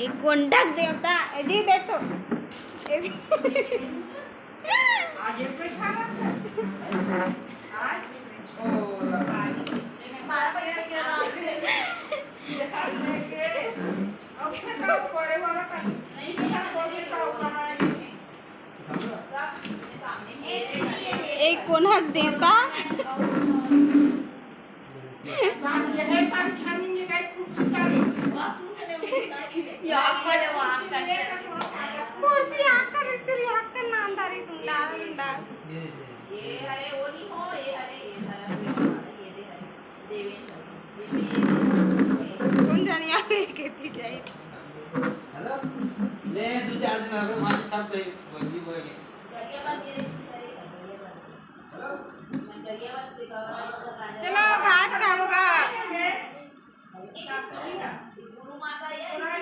एक कोंढक देवता जी देतो एक कोंढक देवता किती जाईल ले तू चार दिन आगे मार छाप दे बोली बोली चलो भात खाऊंगा गुरु माता ये ना